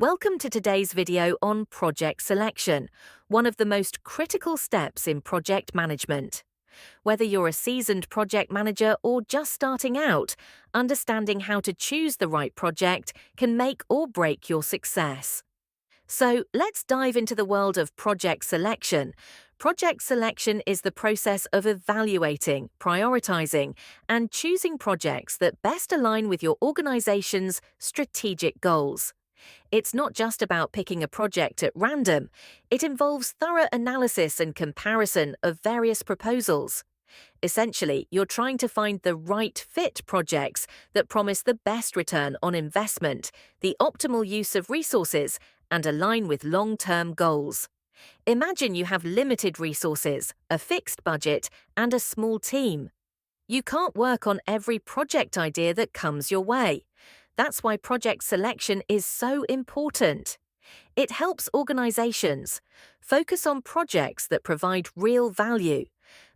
Welcome to today's video on project selection, one of the most critical steps in project management. Whether you're a seasoned project manager or just starting out, understanding how to choose the right project can make or break your success. So let's dive into the world of project selection. Project selection is the process of evaluating, prioritizing, and choosing projects that best align with your organization's strategic goals. It's not just about picking a project at random, it involves thorough analysis and comparison of various proposals. Essentially, you're trying to find the right fit projects that promise the best return on investment, the optimal use of resources, and align with long-term goals. Imagine you have limited resources, a fixed budget, and a small team. You can't work on every project idea that comes your way. That's why project selection is so important. It helps organizations focus on projects that provide real value,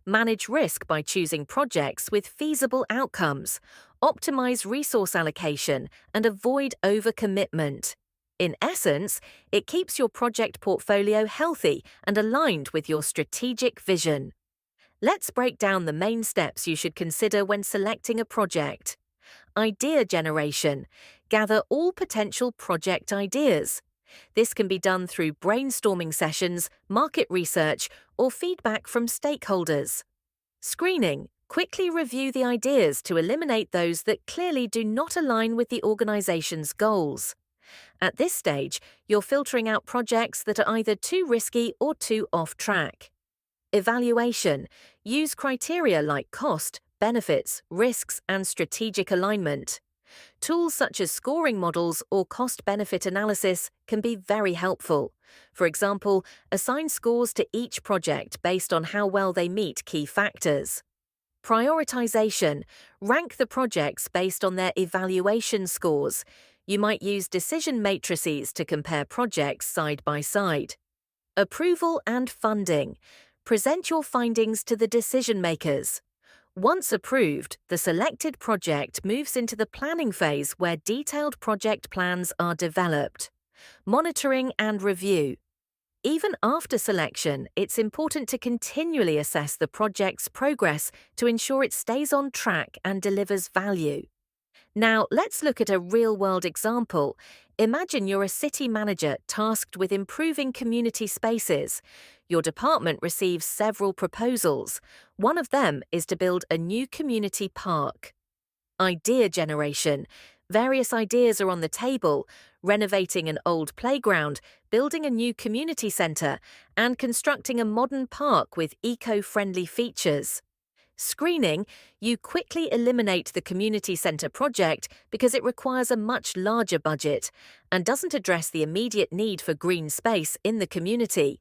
manage risk by choosing projects with feasible outcomes, optimize resource allocation, and avoid overcommitment. In essence, it keeps your project portfolio healthy and aligned with your strategic vision. Let's break down the main steps you should consider when selecting a project. Idea generation. Gather all potential project ideas. This can be done through brainstorming sessions, market research, or feedback from stakeholders. Screening. Quickly review the ideas to eliminate those that clearly do not align with the organization's goals. At this stage, you're filtering out projects that are either too risky or too off track. Evaluation. Use criteria like cost, benefits, risks, and strategic alignment. Tools such as scoring models or cost-benefit analysis can be very helpful. For example, assign scores to each project based on how well they meet key factors. Prioritization. Rank the projects based on their evaluation scores. You might use decision matrices to compare projects side by side. Approval and funding. Present your findings to the decision makers. Once approved, the selected project moves into the planning phase where detailed project plans are developed. Monitoring and review. Even after selection, it's important to continually assess the project's progress to ensure it stays on track and delivers value. Now, let's look at a real-world example. Imagine you're a city manager tasked with improving community spaces. Your department receives several proposals. One of them is to build a new community park. Idea generation. Various ideas are on the table: renovating an old playground, building a new community centre, and constructing a modern park with eco-friendly features. Screening. You quickly eliminate the community centre project because it requires a much larger budget and doesn't address the immediate need for green space in the community.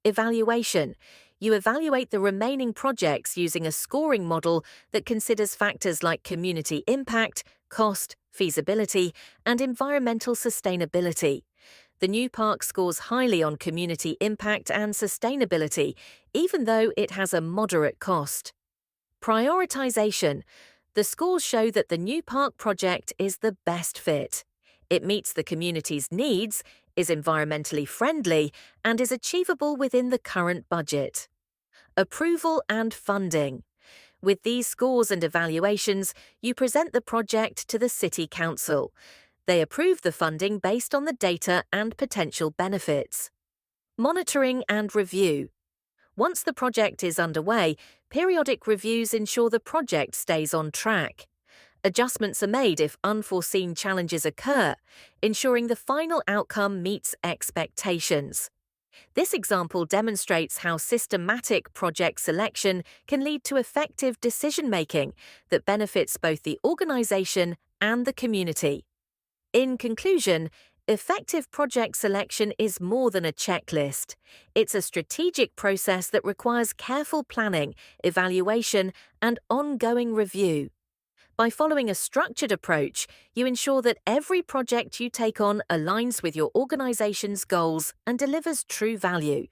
Evaluation. You evaluate the remaining projects using a scoring model that considers factors like community impact, cost, feasibility, and environmental sustainability. The new park scores highly on community impact and sustainability, even though it has a moderate cost. Prioritization. The scores show that the new park project is the best fit. It meets the community's needs, is environmentally friendly, and is achievable within the current budget. Approval and funding. With these scores and evaluations, you present the project to the City Council. They approve the funding based on the data and potential benefits. Monitoring and review. Once the project is underway, periodic reviews ensure the project stays on track. Adjustments are made if unforeseen challenges occur, ensuring the final outcome meets expectations. This example demonstrates how systematic project selection can lead to effective decision-making that benefits both the organization and the community. In conclusion, effective project selection is more than a checklist. It's a strategic process that requires careful planning, evaluation, and ongoing review. By following a structured approach, you ensure that every project you take on aligns with your organization's goals and delivers true value.